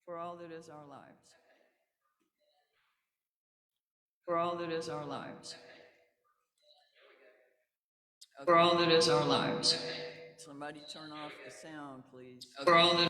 for all that is our lives, for all that is our lives, for all that is our lives. Somebody turn off the sound, please. For all that.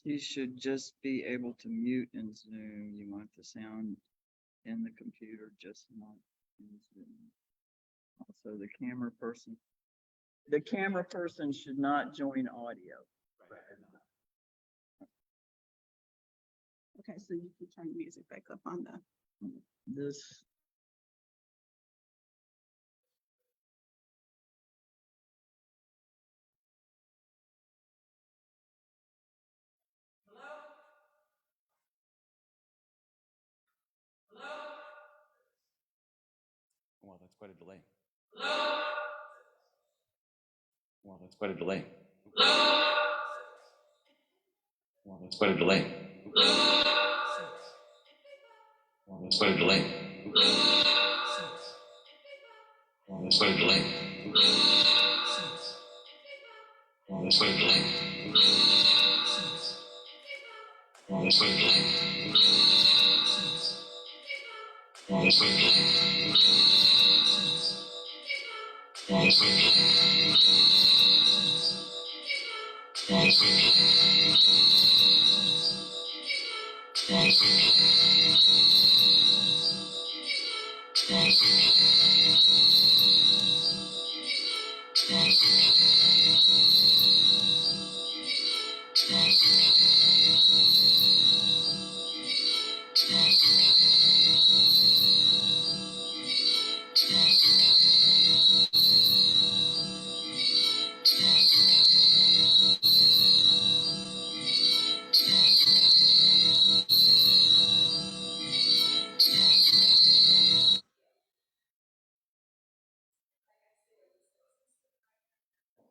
You should just be able to mute in Zoom. You want the sound in the computer, just not in Zoom. Also, the camera person should not join audio. Okay, so you can turn the music back up on the. This. Well, that's quite a delay. Well, that's quite a delay. Well, that's quite a delay. Well, that's quite a delay. Well, that's quite a delay. Well, that's quite a delay. Well, that's quite a delay. Well, that's quite a delay. Well, that's quite a delay. Well, that's quite a delay. Well, that's quite a delay. Well, that's quite a delay. Well, that's quite a delay. Well, that's quite a delay. Well, that's quite a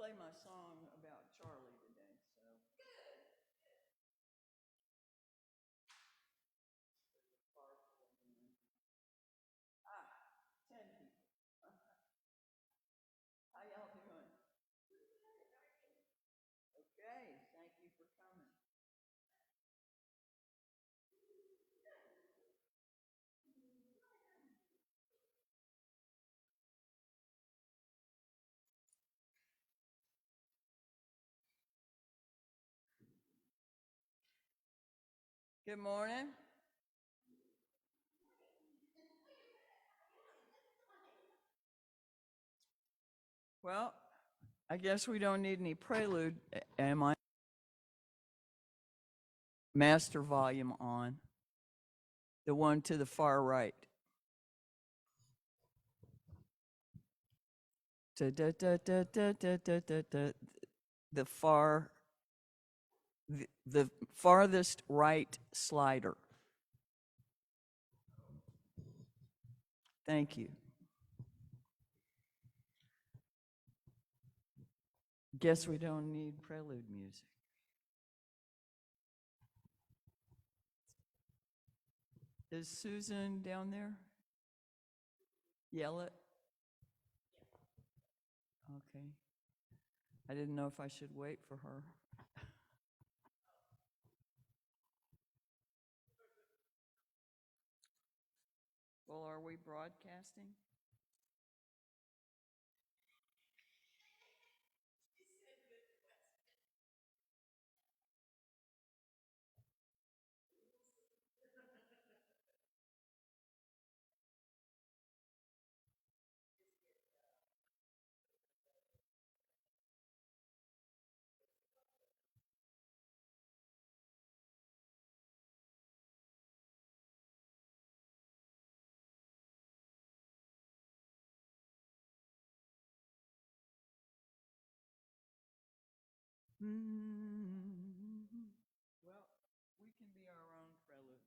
play my song about Charlie today, so. Ah, 10 people. How y'all doing? Okay, thank you for coming. Good morning. Well, I guess we don't need any prelude. Am I? Master volume on. The one to the far right. Da, da, da, da, da, da, da, da, da. The far, the farthest right slider. Thank you. Guess we don't need prelude music. Is Susan down there? Yell it. Okay. I didn't know if I should wait for her. Well, are we broadcasting? Well, we can be our own prelude.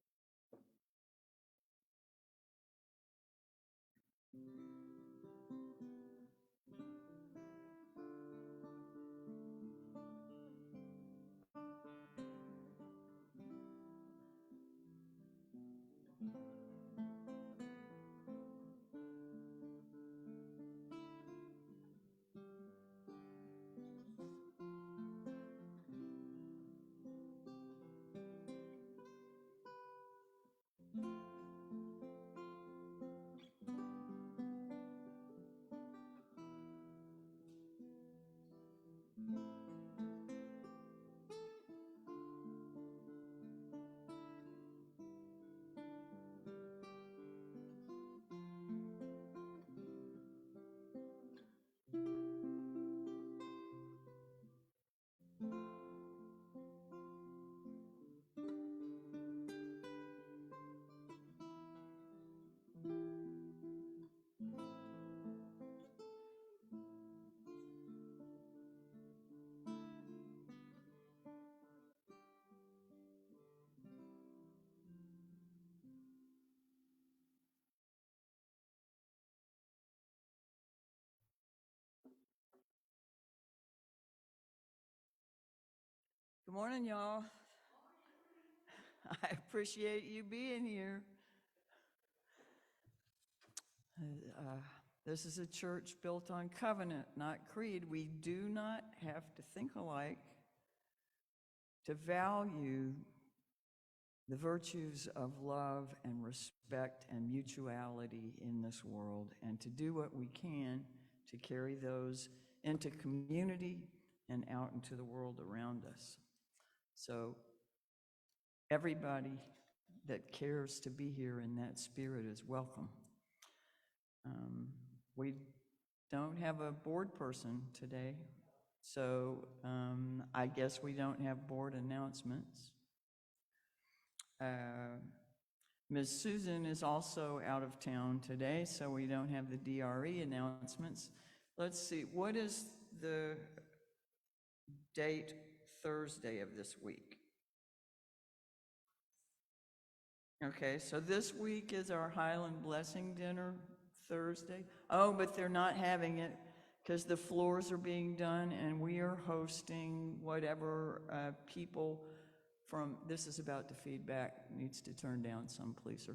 Good morning, y'all. I appreciate you being here. Uh, this is a church built on covenant, not creed. We do not have to think alike to value the virtues of love and respect and mutuality in this world, and to do what we can to carry those into community and out into the world around us. So everybody that cares to be here in that spirit is welcome. We don't have a board person today, so I guess we don't have board announcements. Ms. Susan is also out of town today, so we don't have the DRE announcements. Let's see, what is the date Thursday of this week? Okay, so this week is our Highland Blessing Dinner, Thursday. Oh, but they're not having it because the floors are being done, and we are hosting whatever people from, this is about the feedback, needs to turn down some, please, sir.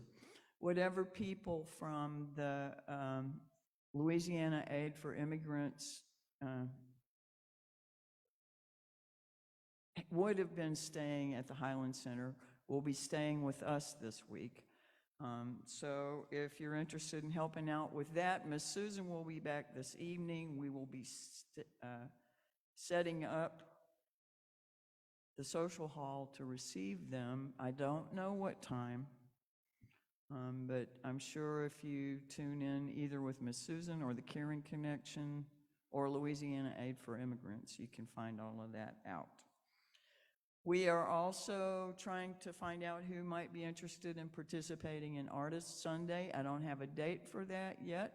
Whatever people from the Louisiana Aid for Immigrants would have been staying at the Highland Center will be staying with us this week. So if you're interested in helping out with that, Miss Susan will be back this evening. We will be setting up the social hall to receive them. I don't know what time, but I'm sure if you tune in either with Miss Susan or the Caring Connection or Louisiana Aid for Immigrants, you can find all of that out. We are also trying to find out who might be interested in participating in Artist Sunday. I don't have a date for that yet,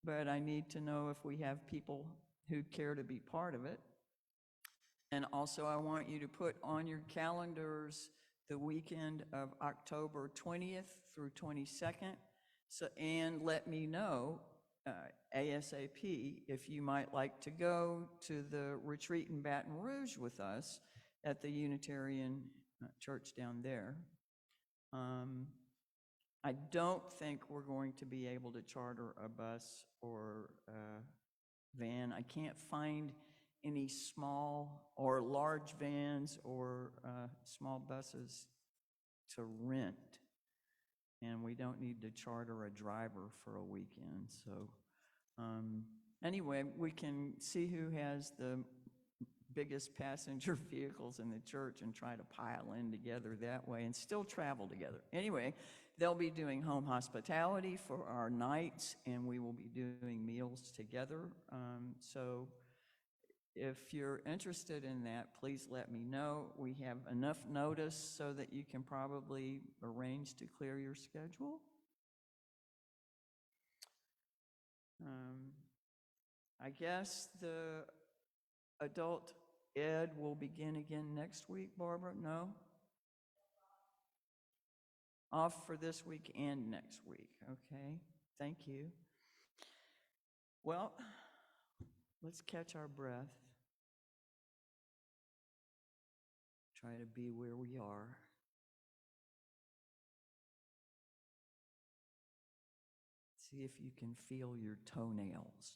but I need to know if we have people who care to be part of it. And also I want you to put on your calendars the weekend of October 20th through 22nd, and let me know ASAP if you might like to go to the retreat in Baton Rouge with us at the Unitarian Church down there. I don't think we're going to be able to charter a bus or a van. I can't find any small or large vans or small buses to rent, and we don't need to charter a driver for a weekend. So anyway, we can see who has the biggest passenger vehicles in the church and try to pile in together that way and still travel together. Anyway, they'll be doing home hospitality for our nights, and we will be doing meals together. So if you're interested in that, please let me know. We have enough notice so that you can probably arrange to clear your schedule. I guess the adult ed will begin again next week, Barbara? No? Off for this week and next week. Okay, thank you. Well, let's catch our breath. Try to be where we are. See if you can feel your toenails.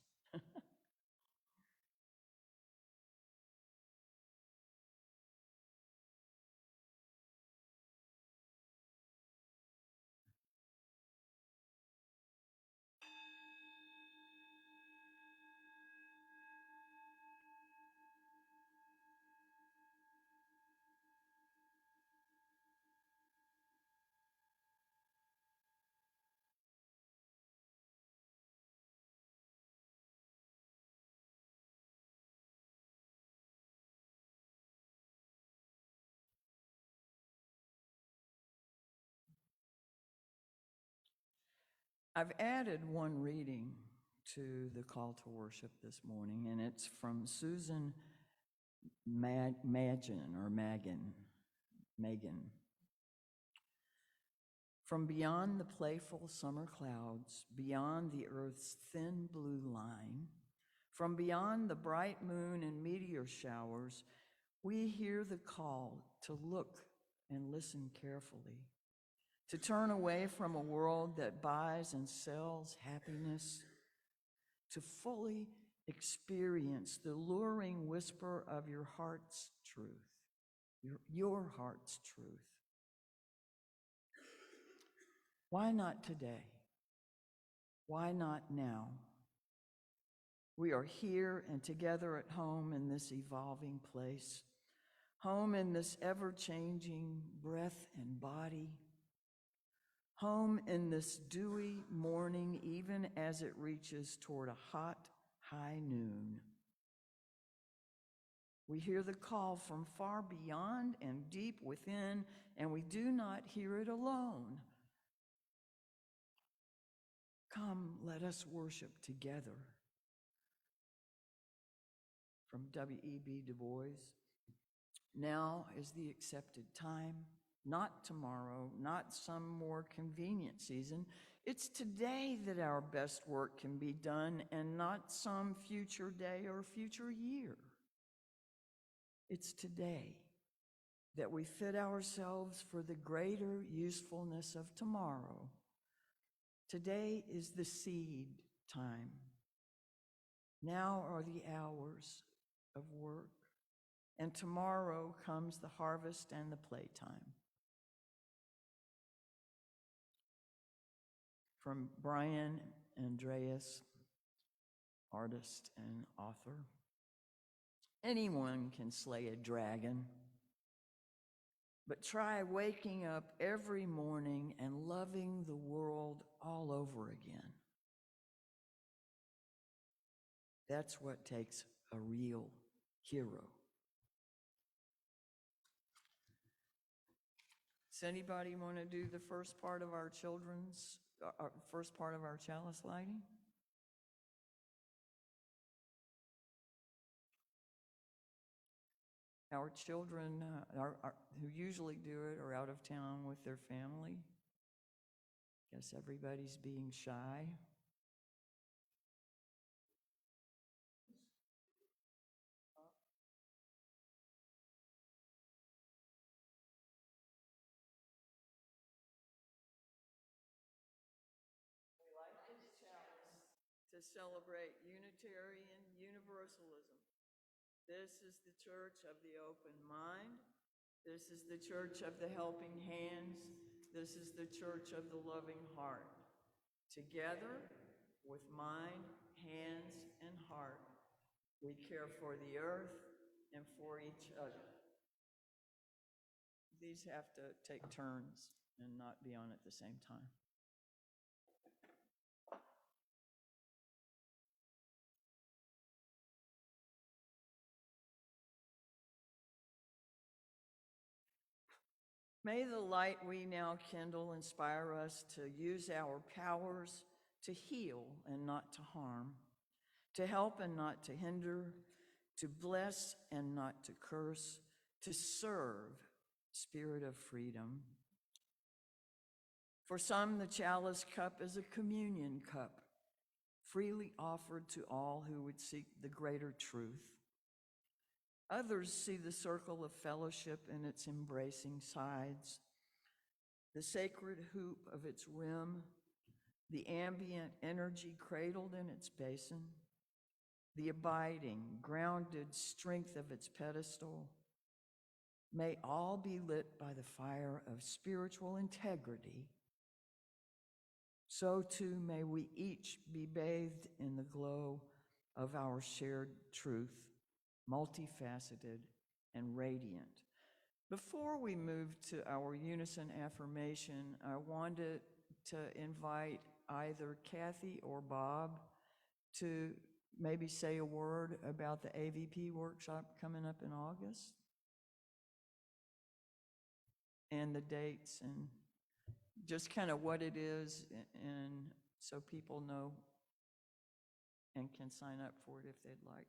I've added one reading to the call to worship this morning, and it's from Susan Megan. From beyond the playful summer clouds, beyond the earth's thin blue line, from beyond the bright moon and meteor showers, we hear the call to look and listen carefully, to turn away from a world that buys and sells happiness, to fully experience the luring whisper of your heart's truth, your heart's truth. Why not today? Why not now? We are here and together at home in this evolving place, home in this ever-changing breath and body, home in this dewy morning, even as it reaches toward a hot, high noon. We hear the call from far beyond and deep within, and we do not hear it alone. Come, let us worship together. From W.E.B. Du Bois. Now is the accepted time, not tomorrow, not some more convenient season. It's today that our best work can be done and not some future day or future year. It's today that we fit ourselves for the greater usefulness of tomorrow. Today is the seed time. Now are the hours of work, and tomorrow comes the harvest and the playtime. From Brian Andreas, artist and author. Anyone can slay a dragon, but try waking up every morning and loving the world all over again. That's what takes a real hero. Does anybody want to do the first part of our first part of our chalice lighting? Our children who usually do it are out of town with their family. Guess everybody's being shy. We light this chalice to celebrate Unitarian Universalism. This is the church of the open mind. This is the church of the helping hands. This is the church of the loving heart. Together, with mind, hands, and heart, we care for the earth and for each other. These have to take turns and not be on at the same time. May the light we now kindle inspire us to use our powers to heal and not to harm, to help and not to hinder, to bless and not to curse, to serve, spirit of freedom. For some, the chalice cup is a communion cup, freely offered to all who would seek the greater truth. Others see the circle of fellowship in its embracing sides, the sacred hoop of its rim, the ambient energy cradled in its basin, the abiding, grounded strength of its pedestal. May all be lit by the fire of spiritual integrity. So too may we each be bathed in the glow of our shared truth, multifaceted and radiant. Before we move to our unison affirmation, I wanted to invite either Kathy or Bob to maybe say a word about the AVP workshop coming up in August and the dates and just kind of what it is, and so people know and can sign up for it if they'd like.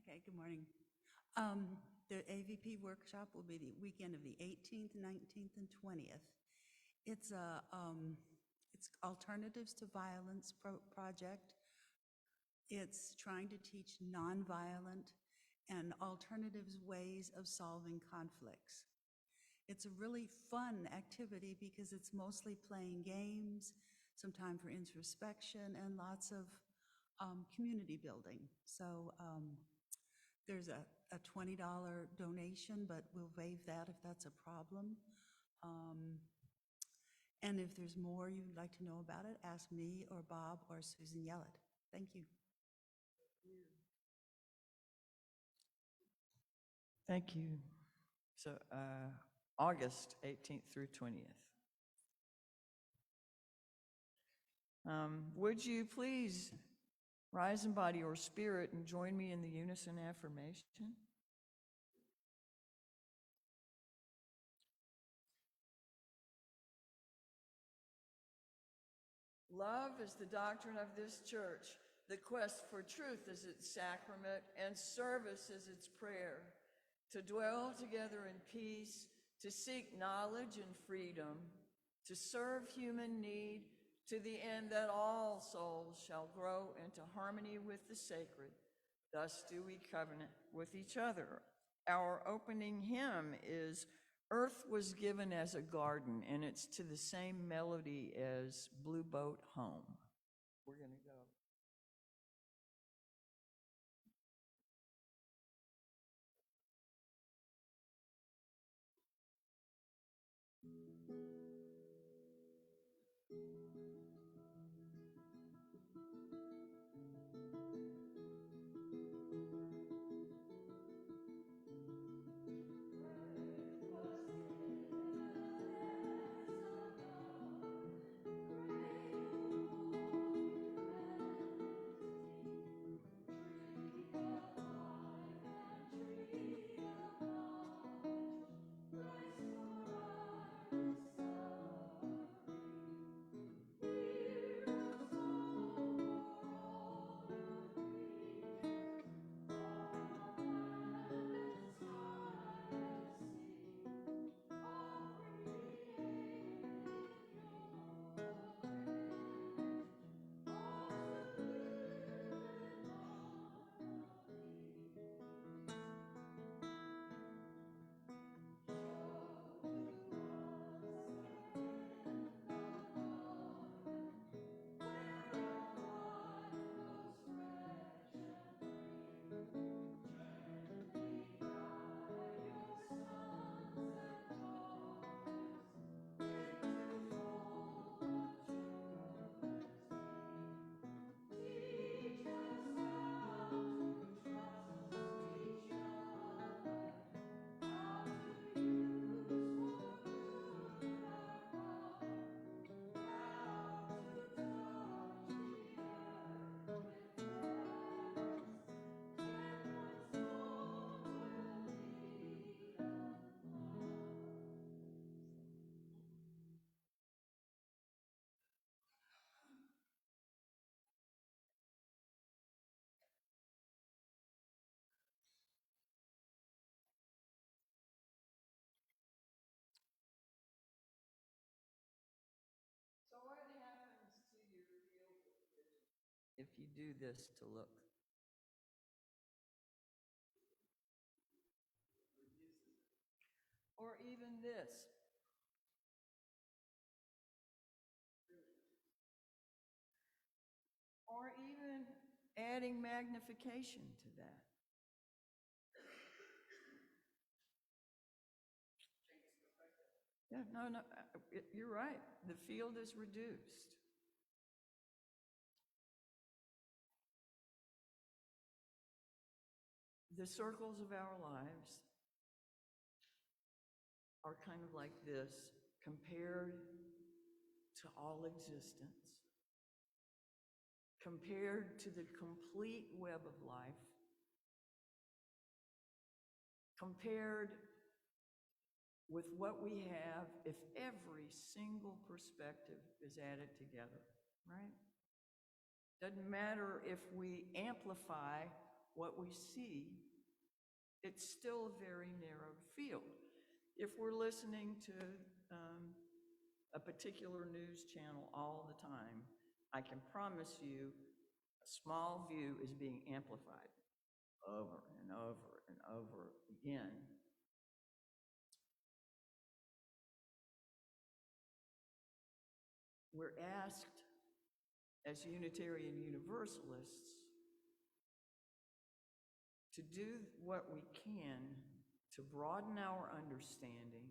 Okay, good morning. The AVP workshop will be the weekend of the 18th, 19th, and 20th. It's Alternatives to Violence project. It's trying to teach nonviolent and alternatives ways of solving conflicts. It's a really fun activity because it's mostly playing games, some time for introspection, and lots of community building. So there's a $20 donation, but we'll waive that if that's a problem. And if there's more you'd like to know about it, ask me or Bob or Susan Yellett. Thank you. Thank you. So August 18th through 20th. Would you please rise in body or spirit and join me in the unison affirmation? Love is the doctrine of this church. The quest for truth is its sacrament, and service is its prayer. to dwell together in peace, to seek knowledge and freedom, to serve human need, to the end that all souls shall grow into harmony with the sacred. Thus do we covenant with each other. Our opening hymn is Earth Was Given as a Garden, and it's to the same melody as Blue Boat Home. We're going to go. So what happens to your field of vision if you do this to look? Or even this. Or even adding magnification to that. Yeah, no, you're right. The field is reduced. The circles of our lives are kind of like this compared to all existence, compared to the complete web of life, compared with what we have if every single perspective is added together, right? Doesn't matter if we amplify what we see, it's still a very narrow field. If we're listening to a particular news channel all the time, I can promise you a small view is being amplified over and over and over again. We're asked as Unitarian Universalists to do what we can to broaden our understanding.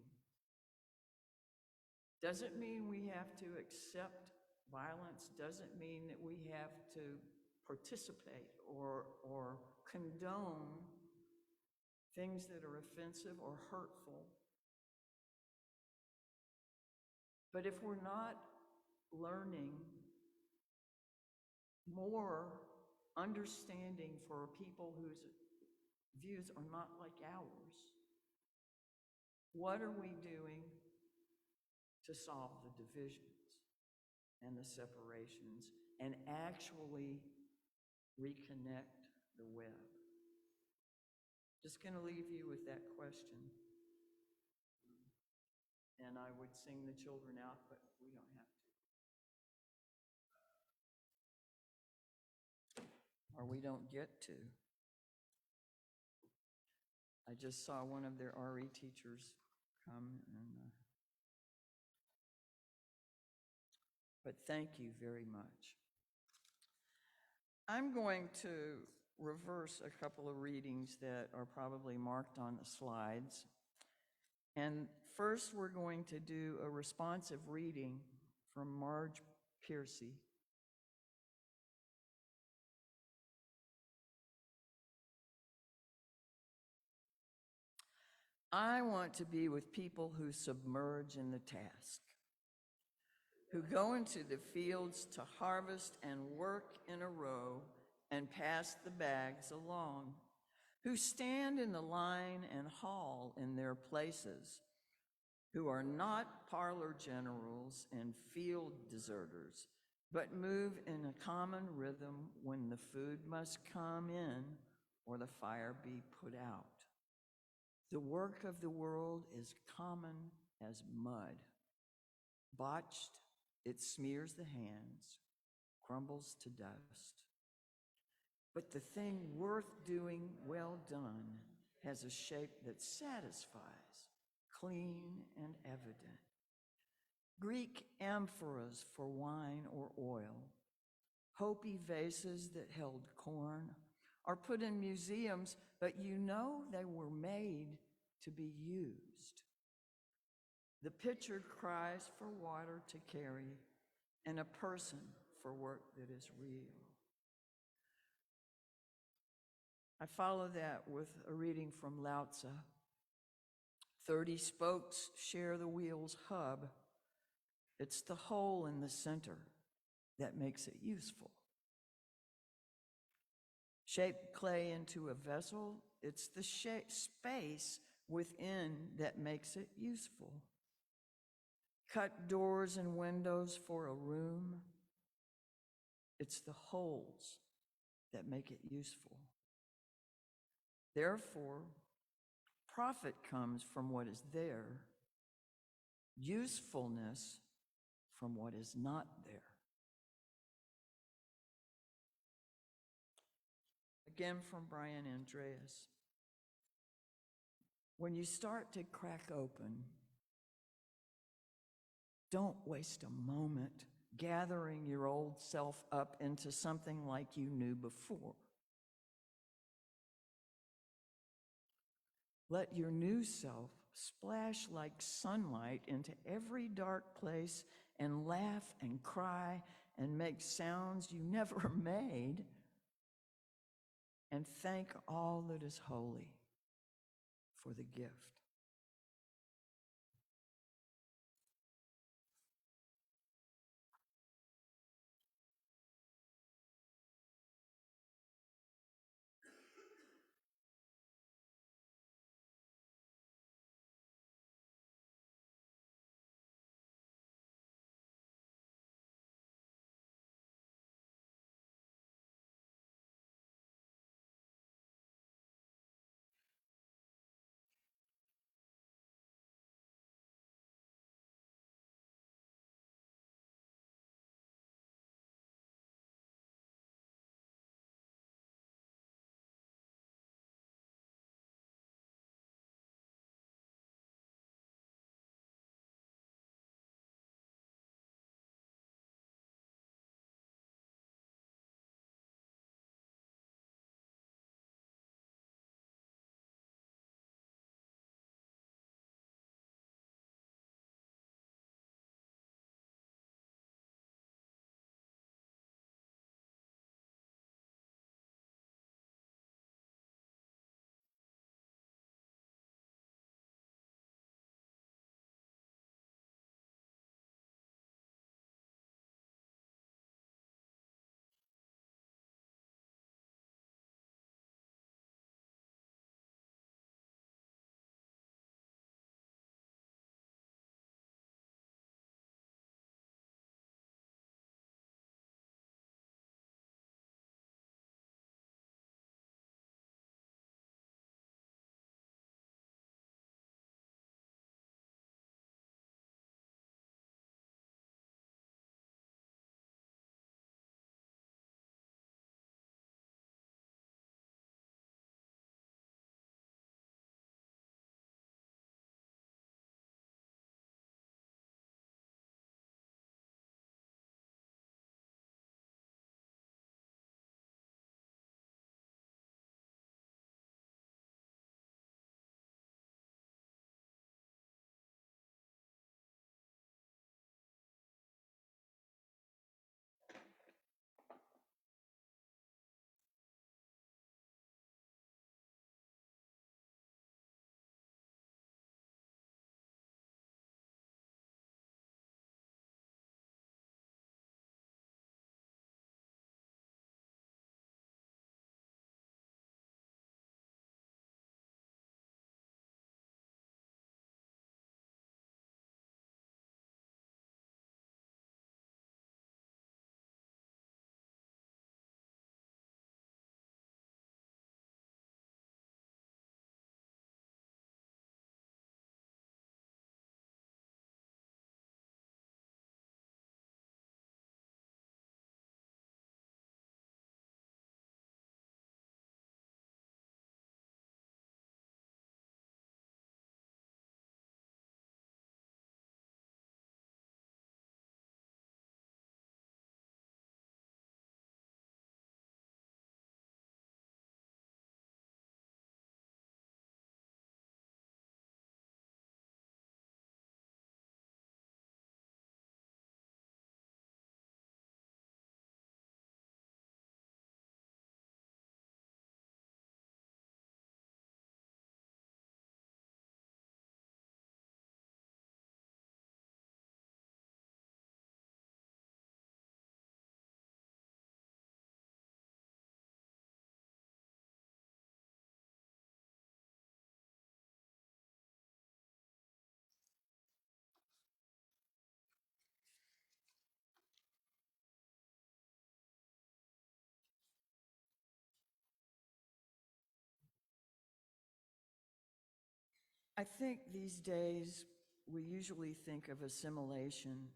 Doesn't mean we have to accept violence, doesn't mean that we have to participate or condone things that are offensive or hurtful. But if we're not learning more understanding for people whose views are not like ours, what are we doing to solve the divisions and the separations and actually reconnect the web? Just going to leave you with that question. And I would sing the children out, but we don't have to. Or we don't get to. I just saw one of their RE teachers come and but thank you very much. I'm going to reverse a couple of readings that are probably marked on the slides. And first, we're going to do a responsive reading from Marge Piercy. I want to be with people who submerge in the task, who go into the fields to harvest and work in a row and pass the bags along, who stand in the line and haul in their places, who are not parlor generals and field deserters, but move in a common rhythm when the food must come in or the fire be put out. The work of the world is common as mud. Botched, it smears the hands, crumbles to dust. But the thing worth doing well done has a shape that satisfies, clean and evident. Greek amphoras for wine or oil, Hopi vases that held corn, are put in museums, but you know they were made to be used. The pitcher cries for water to carry, and a person for work that is real. I follow that with a reading from Lao Tzu. 30 spokes share the wheel's hub. It's the hole in the center that makes it useful. Shape clay into a vessel, it's the space within that makes it useful. Cut doors and windows for a room, it's the holes that make it useful. Therefore, profit comes from what is there, usefulness from what is not there. Again from Brian Andreas. When you start to crack open, don't waste a moment gathering your old self up into something like you knew before. Let your new self splash like sunlight into every dark place and laugh and cry and make sounds you never made, and thank all that is holy for the gift. I think these days we usually think of assimilation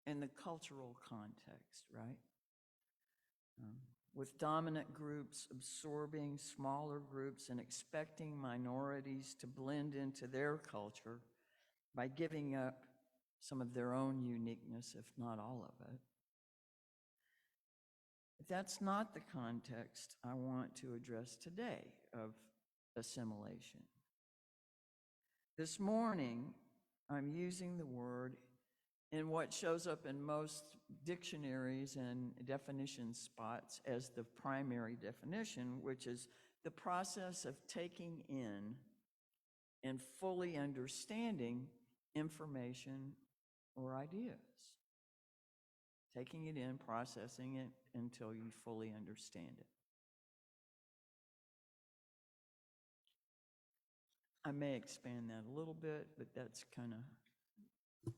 in the cultural context, right? With dominant groups absorbing smaller groups and expecting minorities to blend into their culture by giving up some of their own uniqueness, if not all of it. But that's not the context I want to address today of assimilation. This morning, I'm using the word in what shows up in most dictionaries and definition spots as the primary definition, which is the process of taking in and fully understanding information or ideas. Taking it in, processing it until you fully understand it. I may expand that a little bit, but that's kind of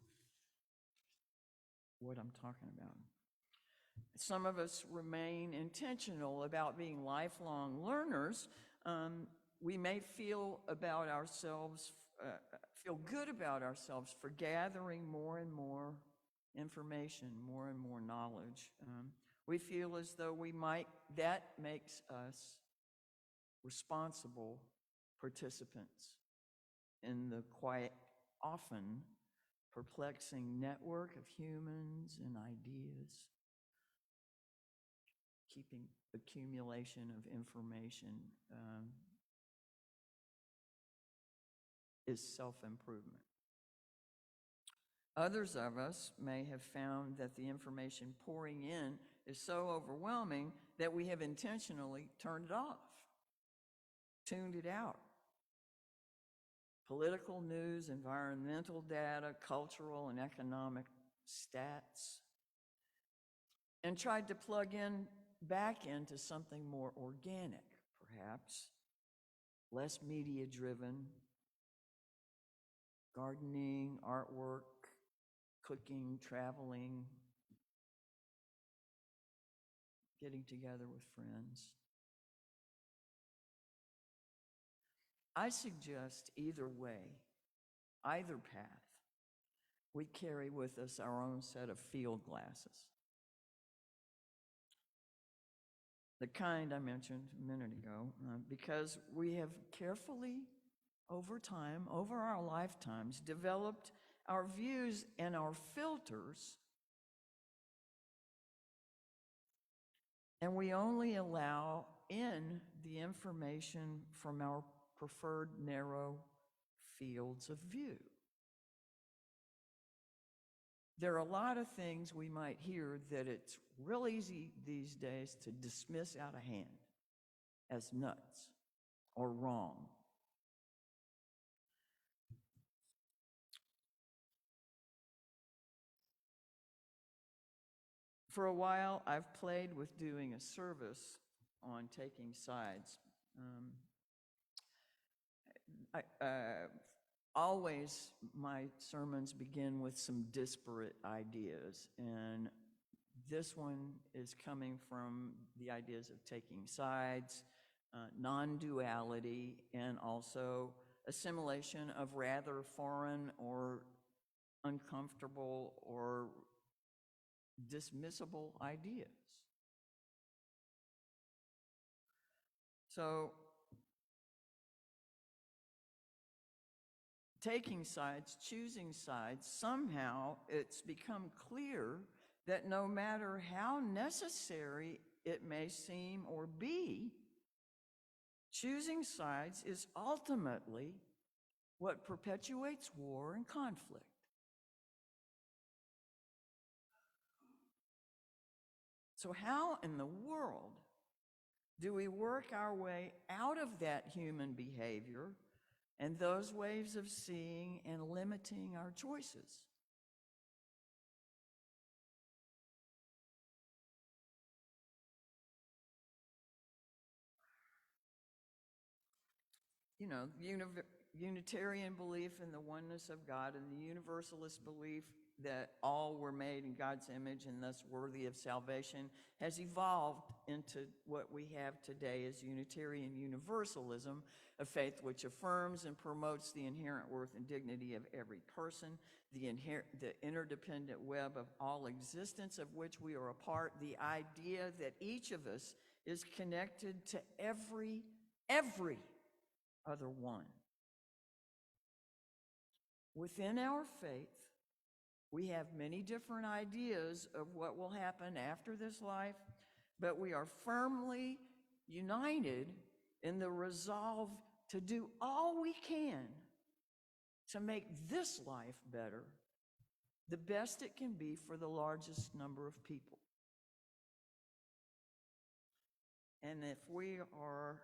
what I'm talking about. Some of us remain intentional about being lifelong learners. We may feel about ourselves, feel good about ourselves for gathering more and more information, more and more knowledge. We feel as though that makes us responsible participants in the quite often perplexing network of humans and ideas, keeping accumulation of information is self-improvement. Others of us may have found that the information pouring in is so overwhelming that we have intentionally turned it off, tuned it out. Political news, environmental data, cultural and economic stats, and tried to plug in back into something more organic, perhaps, less media-driven, gardening, artwork, cooking, traveling, getting together with friends. I suggest either way, either path, we carry with us our own set of field glasses. The kind I mentioned a minute ago, because we have carefully, over time, over our lifetimes, developed our views and our filters, and we only allow in the information from our preferred narrow fields of view. There are a lot of things we might hear that it's real easy these days to dismiss out of hand as nuts or wrong. For a while, I've played with doing a service on taking sides. Always my sermons begin with some disparate ideas, and this one is coming from the ideas of taking sides, non-duality, and also assimilation of rather foreign or uncomfortable or dismissible ideas. So, taking sides, choosing sides, somehow it's become clear that no matter how necessary it may seem or be, choosing sides is ultimately what perpetuates war and conflict. So how in the world do we work our way out of that human behavior and those ways of seeing and limiting our choices? You know, Unitarian belief in the oneness of God and the Universalist belief that all were made in God's image and thus worthy of salvation, has evolved into what we have today as Unitarian Universalism, a faith which affirms and promotes the inherent worth and dignity of every person, the interdependent web of all existence of which we are a part, the idea that each of us is connected to every other one. Within our faith, we have many different ideas of what will happen after this life, but we are firmly united in the resolve to do all we can to make this life better, the best it can be for the largest number of people. And if we are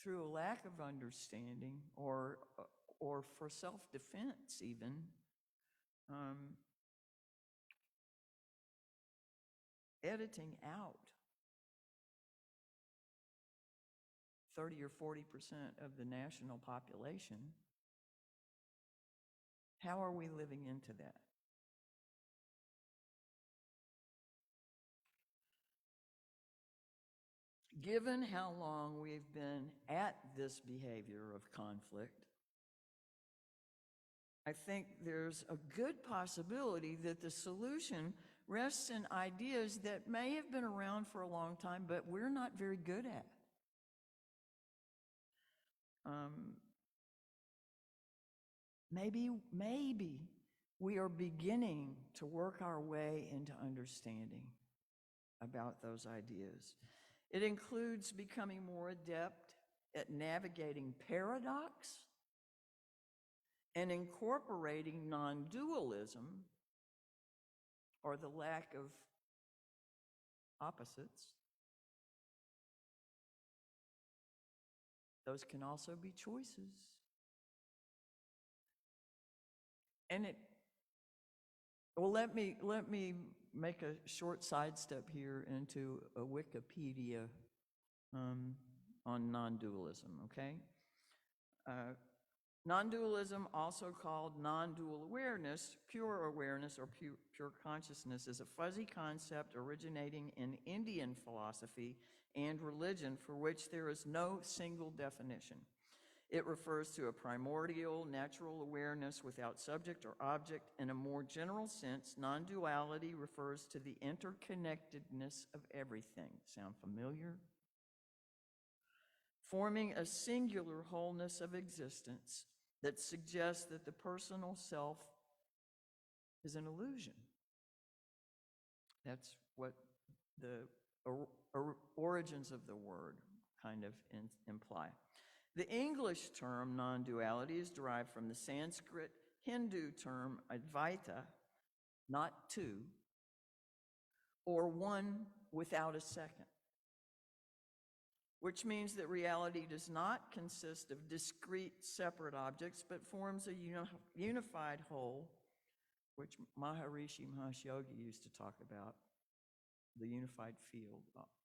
through a lack of understanding or for self-defense even, editing out 30 or 40% of the national population, how are we living into that? Given how long we've been at this behavior of conflict, I think there's a good possibility that the solution rests in ideas that may have been around for a long time, but we're not very good at. Maybe we are beginning to work our way into understanding about those ideas. It includes becoming more adept at navigating paradox and incorporating non-dualism, or the lack of opposites. Those can also be choices. And let me make a short sidestep here into a Wikipedia on non-dualism, okay? Non-dualism, also called non-dual awareness, pure awareness, or pure consciousness, is a fuzzy concept originating in Indian philosophy and religion for which there is no single definition. It refers to a primordial, natural awareness without subject or object. In a more general sense, non-duality refers to the interconnectedness of everything. Sound familiar? Forming a singular wholeness of existence that suggests that the personal self is an illusion. That's what the origins of the word kind of imply. The English term non-duality is derived from the Sanskrit Hindu term Advaita, not two, or one without a second, which means that reality does not consist of discrete, separate objects, but forms a unified whole, which Maharishi Mahesh Yogi used to talk about, the unified field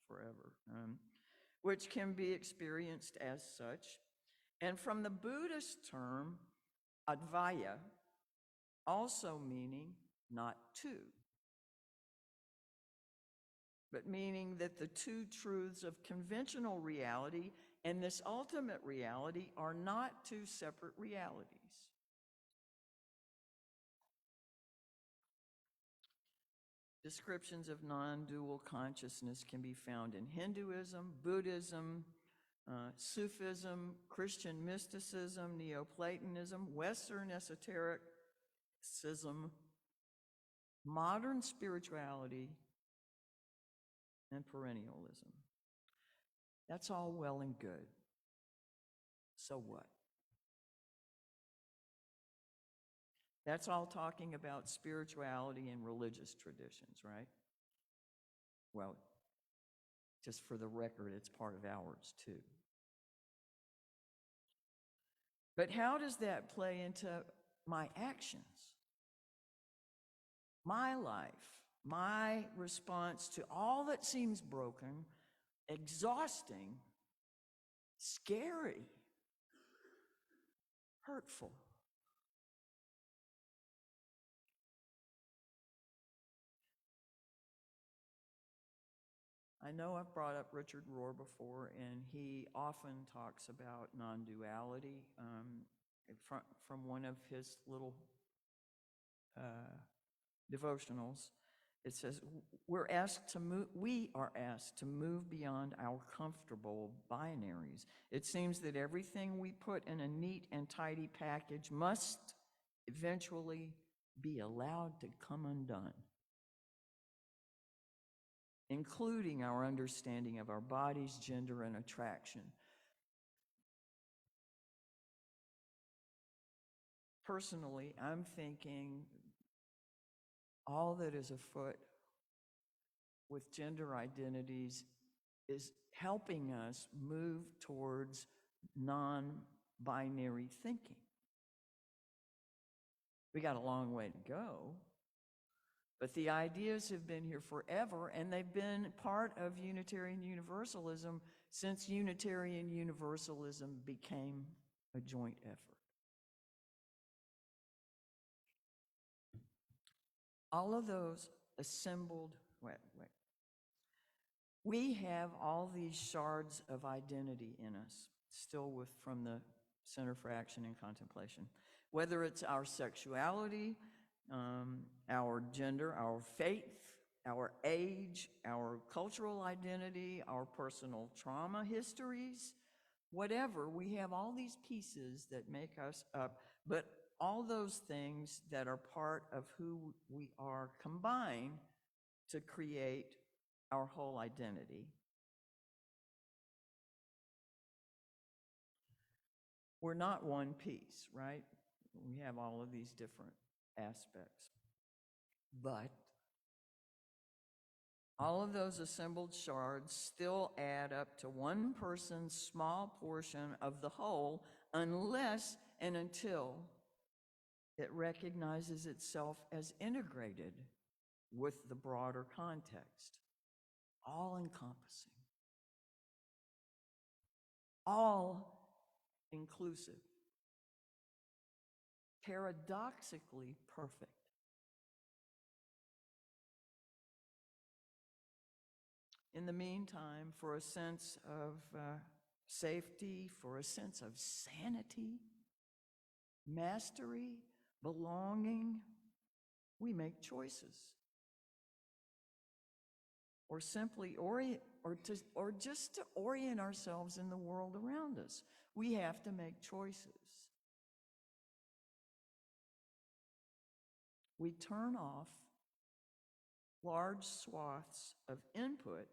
forever, which can be experienced as such. And from the Buddhist term Advaya, also meaning not two, but meaning that the two truths of conventional reality and this ultimate reality are not two separate realities. Descriptions of non-dual consciousness can be found in Hinduism, Buddhism, Sufism, Christian mysticism, Neoplatonism, Western esotericism, modern spirituality, and perennialism. That's all well and good. So what? That's all talking about spirituality and religious traditions, right? Well, just for the record, it's part of ours too. But how does that play into my actions? My life, my response to all that seems broken, exhausting, scary, hurtful. I know I've brought up Richard Rohr before, and he often talks about non-duality from one of his little devotionals. It says, we are asked to move beyond our comfortable binaries. It seems that everything we put in a neat and tidy package must eventually be allowed to come undone, including our understanding of our bodies, gender, and attraction. Personally, I'm thinking all that is afoot with gender identities is helping us move towards non-binary thinking. We got a long way to go, but the ideas have been here forever, and they've been part of Unitarian Universalism since Unitarian Universalism became a joint effort. All of those assembled, we have all these shards of identity in us, still from the Center for Action and Contemplation. Whether it's our sexuality, our gender, our faith, our age, our cultural identity, our personal trauma histories, whatever, we have all these pieces that make us up, but all those things that are part of who we are combine to create our whole identity. We're not one piece, right? We have all of these different aspects. But all of those assembled shards still add up to one person's small portion of the whole, unless and until it recognizes itself as integrated with the broader context, all-encompassing, all-inclusive, paradoxically perfect. In the meantime, for a sense of safety, for a sense of sanity, mastery, belonging, we make choices. Or simply just to orient ourselves in the world around us, we have to make choices. We turn off large swaths of input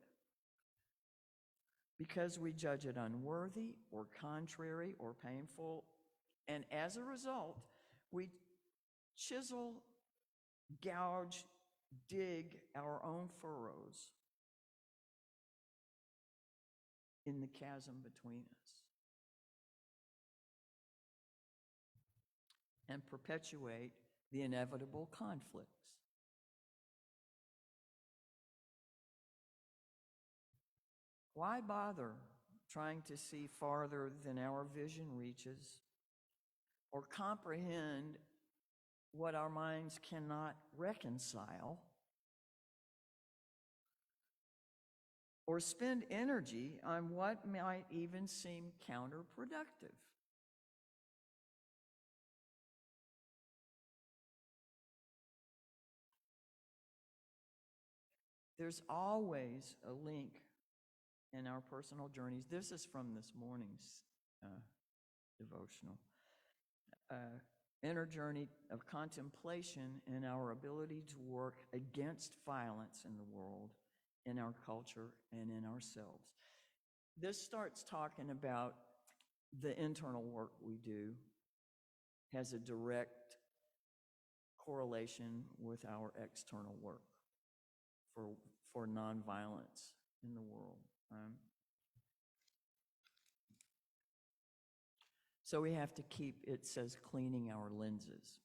because we judge it unworthy or contrary or painful, and as a result, we chisel, gouge, dig our own furrows in the chasm between us and perpetuate the inevitable conflicts. Why bother trying to see farther than our vision reaches or comprehend what our minds cannot reconcile, or spend energy on what might even seem counterproductive? There's always a link in our personal journeys. This is from this morning's devotional. Inner journey of contemplation and our ability to work against violence in the world, in our culture, and in ourselves. This starts talking about the internal work we do has a direct correlation with our external work for nonviolence in the world. So we have to keep, it says, cleaning our lenses.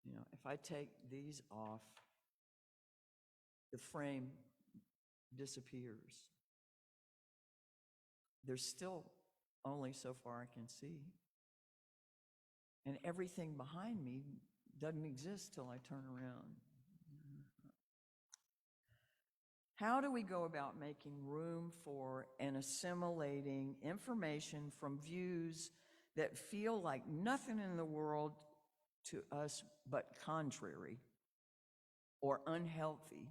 You know, if I take these off, the frame disappears. There's still only so far I can see. And everything behind me doesn't exist till I turn around. How do we go about making room for and assimilating information from views that feel like nothing in the world to us but contrary or unhealthy?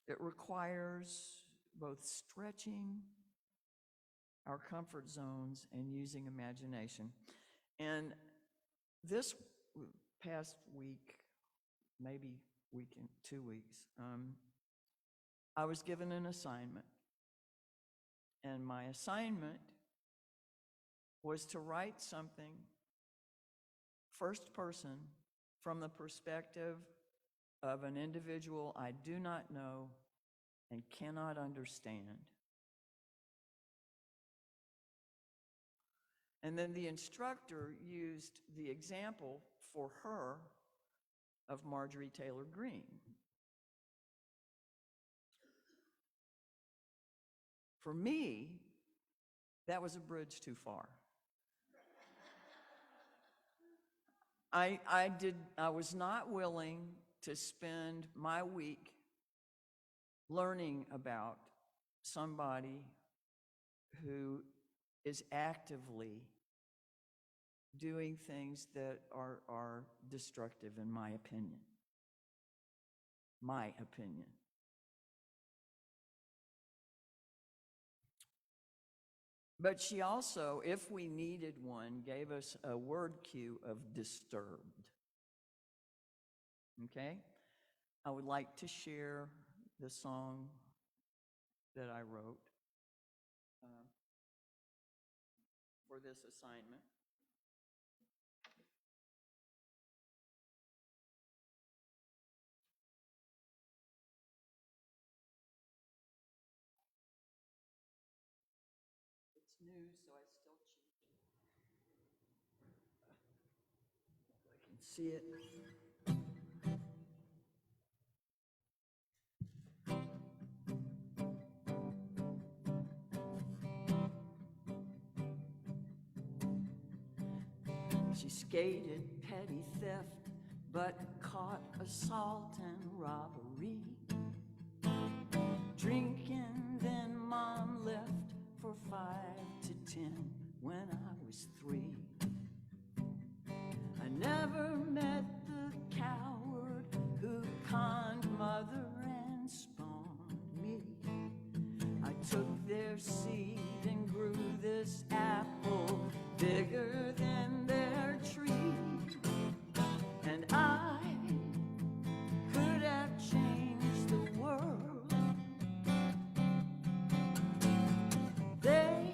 It requires both stretching our comfort zones and using imagination. And this past week, maybe week and 2 weeks, I was given an assignment. And my assignment was to write something first person from the perspective of an individual I do not know and cannot understand. And then the instructor used the example for her of Marjorie Taylor Greene. For me, that was a bridge too far. I was not willing to spend my week learning about somebody who is actively doing things that are destructive, in my opinion. My opinion. But she also, if we needed one, gave us a word cue of disturbed. Okay? I would like to share the song that I wrote for this assignment. It's new, so I still cheat. I can see it. She skated petty theft, but caught assault and robbery. Drinking, then mom left for 5 to 10 when I was 3. I never met the coward who conned mother and spawned me. I took their seed and grew this apple bigger than their tree. And I could have changed the world. They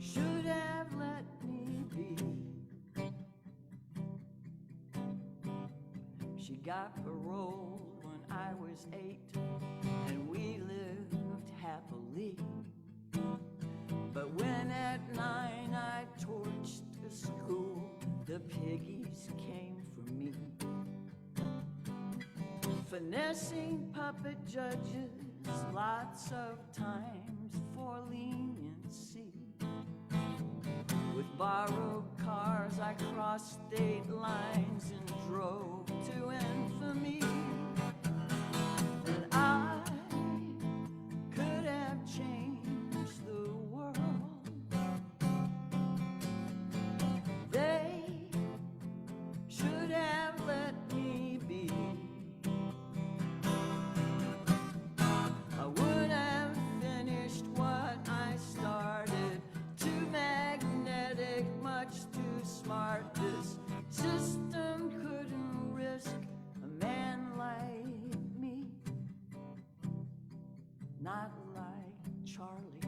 should have let me be. She got paroled when I was 8, and we lived happily. But when at 9 I torched the school, the piggies came for me. Finessing puppet judges, lots of times for leniency. With borrowed cars I crossed state lines and drove to infamy. And I could have changed the world. They should have let me be. I would have finished what I started. Too magnetic, much too smart. This system couldn't risk a man like me. Not like Charlie.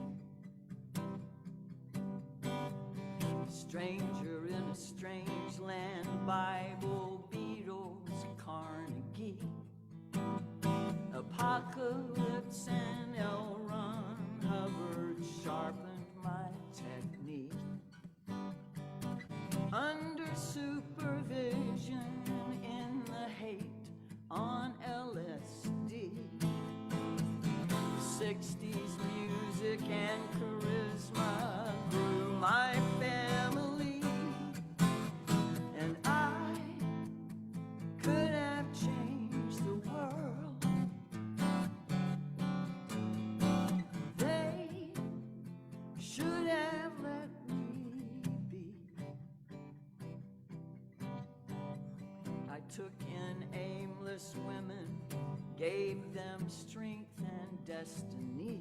Stranger in a strange land, Bible, Beatles, Carnegie. Apocalypse and L. Ron Hubbard sharpened my technique. Under supervision in the hate on LSD. 60s music music and charisma grew my family, and I could have changed the world. They should have let me be. I took in aimless women, gave them strength and destiny.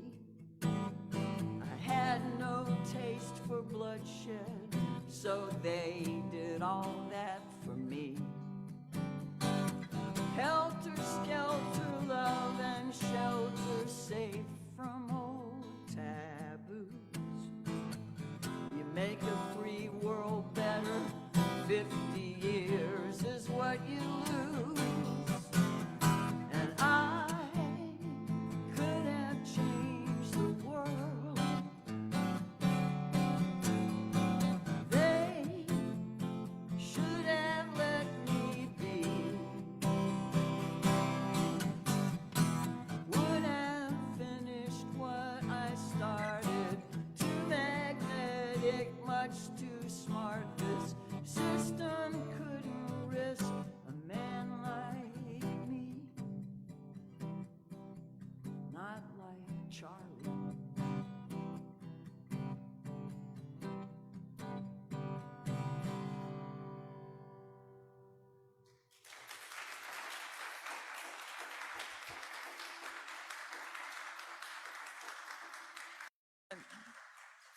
I had no taste for bloodshed, so they did all that for me. Helter skelter, love and shelter, safe from old taboos. You make a free world better, 50 years is what you lose. And I could have changed the world. They should have let me be. Would have finished what I started. Too magnetic, much too smart. This system couldn't risk a man like me. Not like Charlie.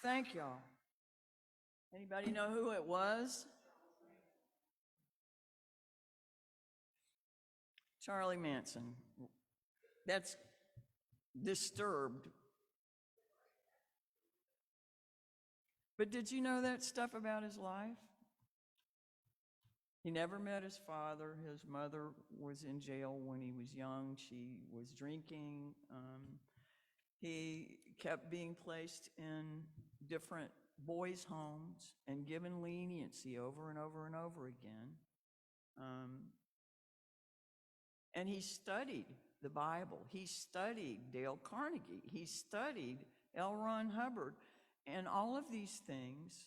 Thank y'all. Anybody know who it was? Charlie Manson. That's disturbed. But did you know that stuff about his life? He never met his father. His mother was in jail when he was young. She was drinking. He kept being placed in different boys' homes and given leniency over and over and over again. And he studied the Bible. He studied Dale Carnegie. He studied L. Ron Hubbard. And all of these things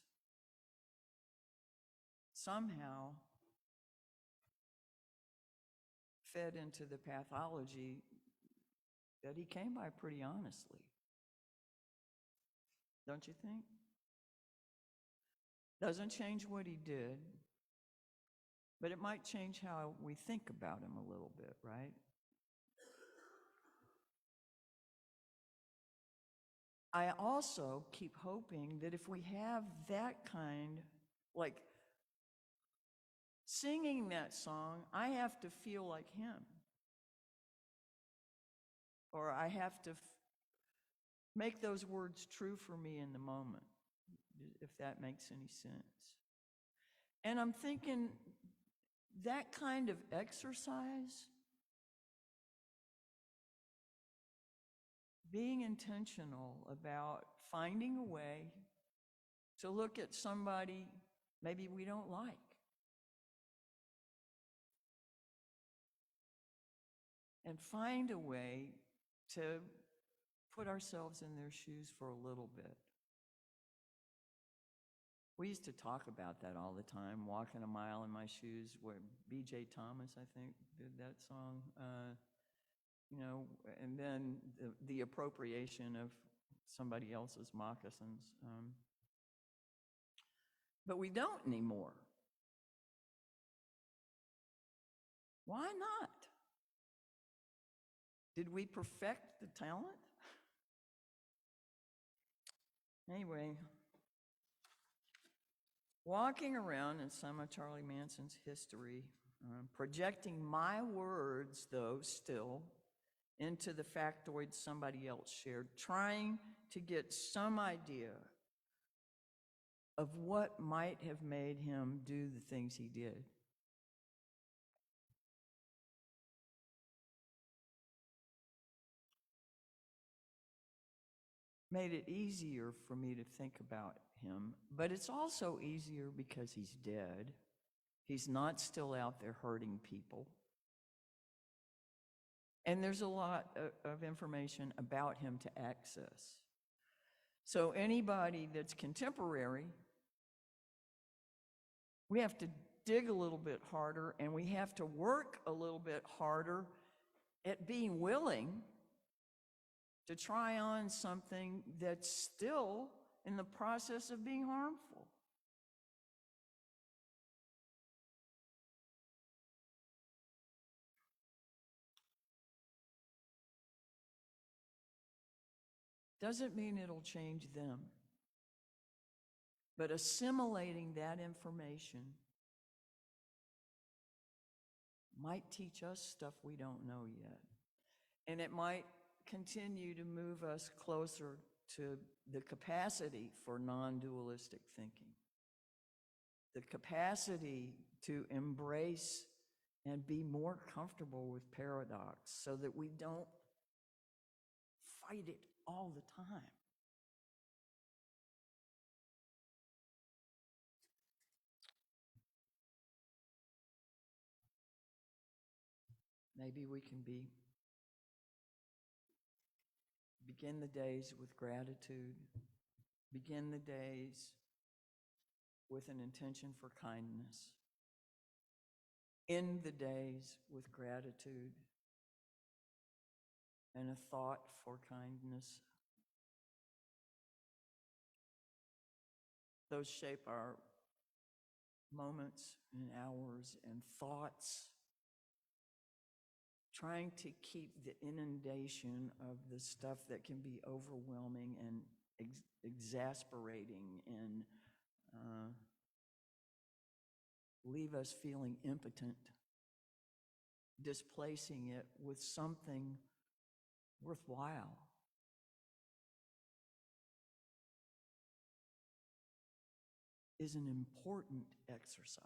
somehow fed into the pathology that he came by pretty honestly. Don't you think? Doesn't change what he did, but it might change how we think about him a little bit, right? I also keep hoping that if we have that kind, like singing that song, I have to feel like him. Or I have to make those words true for me in the moment, if that makes any sense. And I'm thinking that kind of exercise, being intentional about finding a way to look at somebody maybe we don't like, and find a way to put ourselves in their shoes for a little bit. We used to talk about that all the time, walking a mile in my shoes, where B.J. Thomas, I think, did that song. And then the appropriation of somebody else's moccasins. But we don't anymore. Why not? Did we perfect the talent? Anyway, walking around in some of Charlie Manson's history, projecting my words, though, still, into the factoid somebody else shared, trying to get some idea of what might have made him do the things he did. Made it easier for me to think about him, but it's also easier because he's dead. He's not still out there hurting people. And there's a lot of information about him to access. So anybody that's contemporary, we have to dig a little bit harder, and we have to work a little bit harder at being willing to try on something that's still in the process of being harmful. Doesn't mean it'll change them. But assimilating that information might teach us stuff we don't know yet. And it might continue to move us closer to the capacity for non-dualistic thinking, the capacity to embrace and be more comfortable with paradox so that we don't fight it all the time. Maybe we can begin the days with gratitude, begin the days with an intention for kindness, end the days with gratitude and a thought for kindness. Those shape our moments and hours and thoughts, trying to keep the inundation of the stuff that can be overwhelming and exasperating and leave us feeling impotent, displacing it with something worthwhile. Is an important exercise.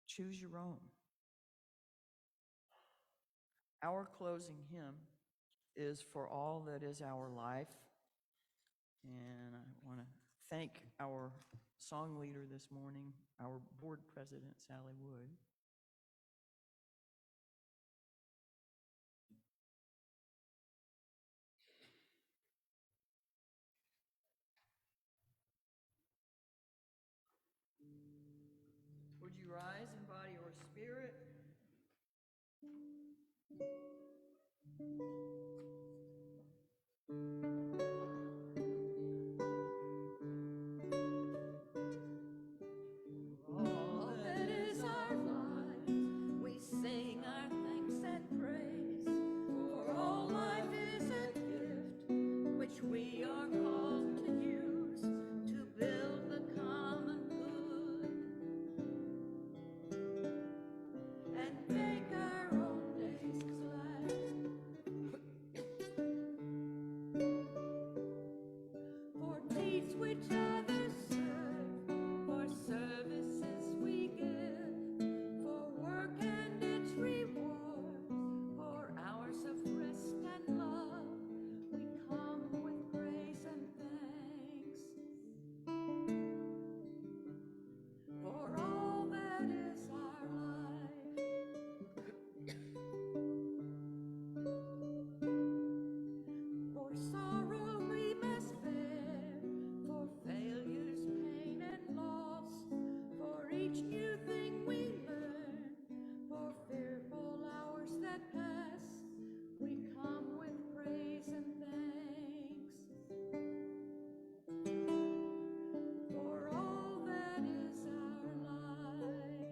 Choose your own. Our closing hymn is For All That Is Our Life. And I want to thank our song leader this morning, our board president, Sally Wood. Would you rise in body or spirit? All that is our life, we sing our thanks and praise. For all life is a gift which we are called to use to build the common good and make our own days glad. For deeds which others serve, for services we give, for work and its reward, for hours of rest and love, we come with praise and thanks. For all that is our life, for sorrow we must bear, for failures, pain, and loss, for each new thing we learn, for fearful hours that pass, we come with praise and thanks. For all that is our life,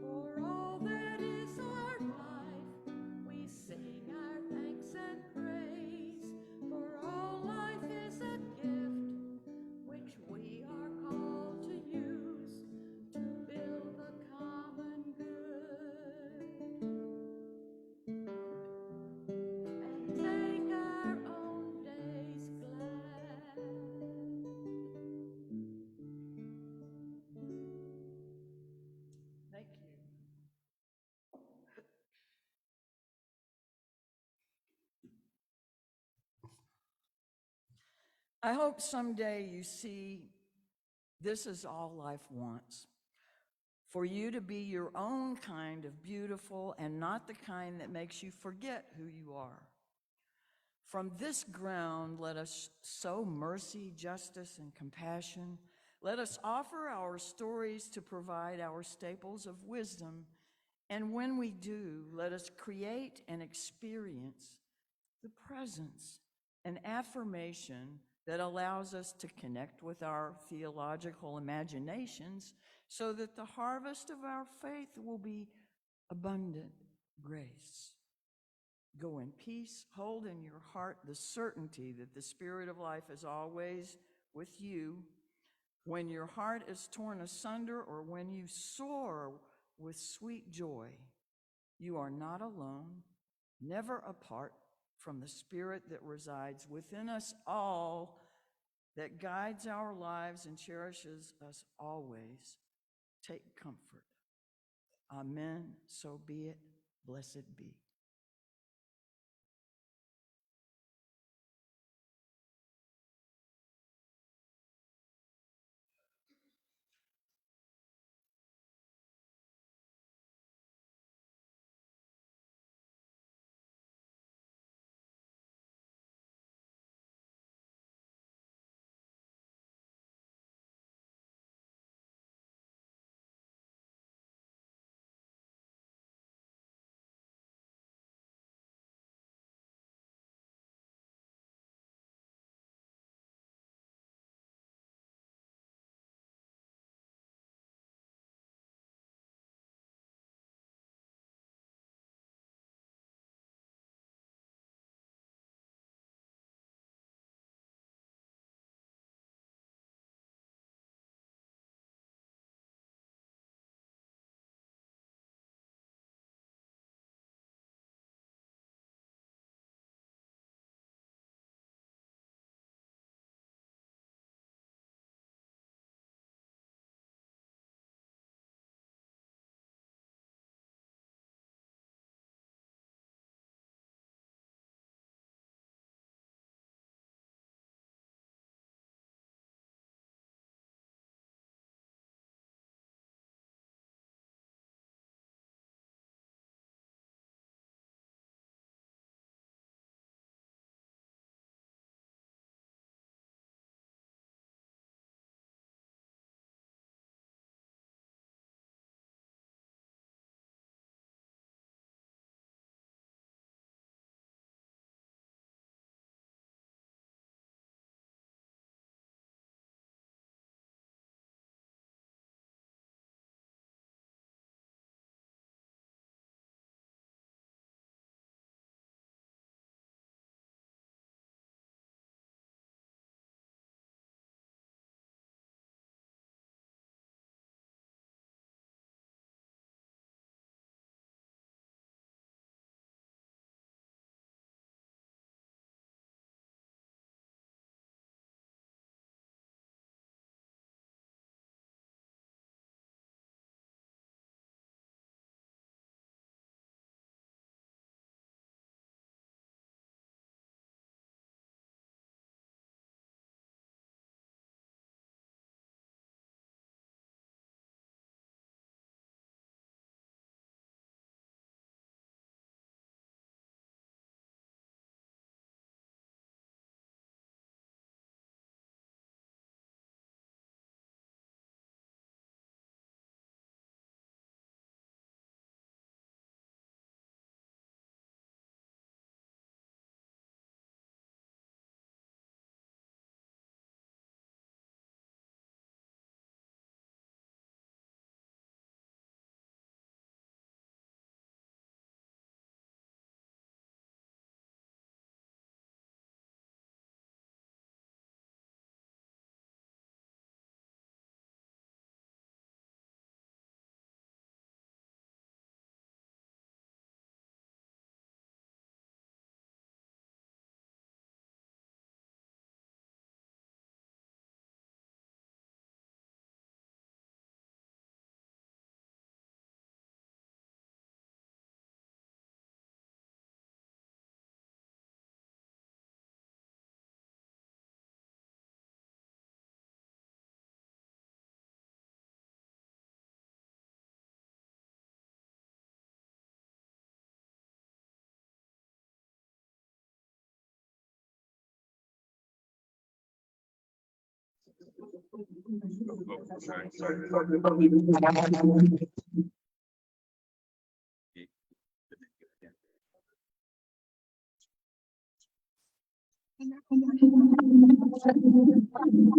for all that is our life, we sing our thanks and praise. For all life is a gift which we are called to use to build the common good and make our own days glad. Thank you. I hope someday you see this is all life wants. for you to be your own kind of beautiful and not the kind that makes you forget who you are. From this ground, let us sow mercy, justice, and compassion. Let us offer our stories to provide our staples of wisdom. And when we do, let us create and experience the presence and affirmation that allows us to connect with our theological imaginations so that the harvest of our faith will be abundant grace. Go in peace, hold in your heart the certainty that the Spirit of life is always with you. When your heart is torn asunder or when you soar with sweet joy, you are not alone, never apart from the Spirit that resides within us all, that guides our lives and cherishes us always. Take comfort. Amen. So be it. Blessed be.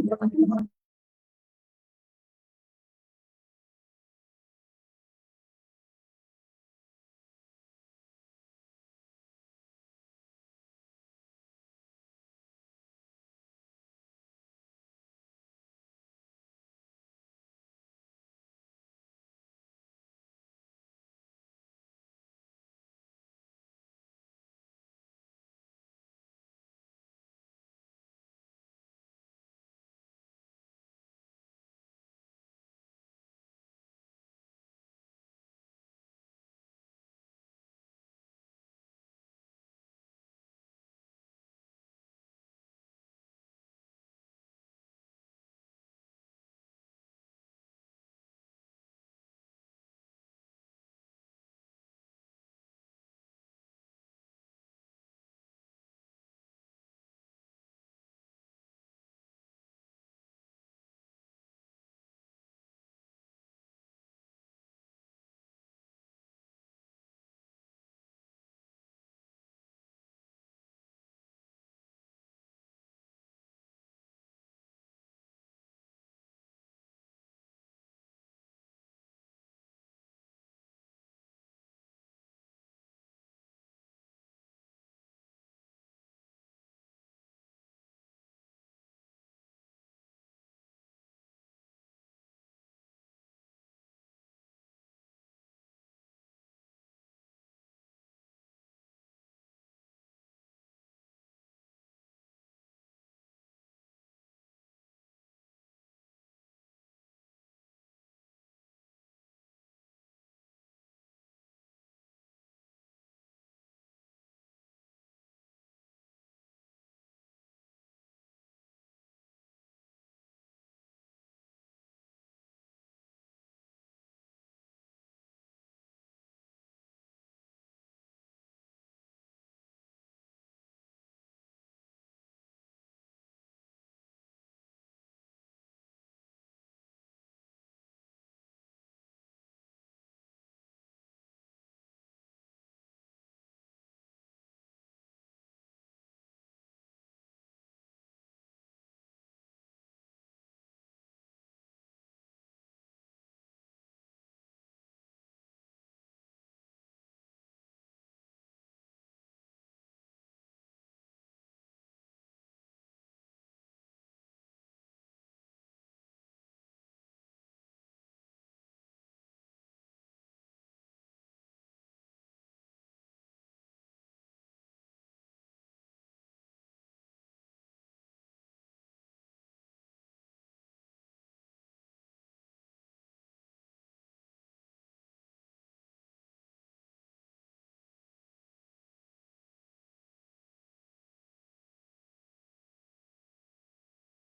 Sorry.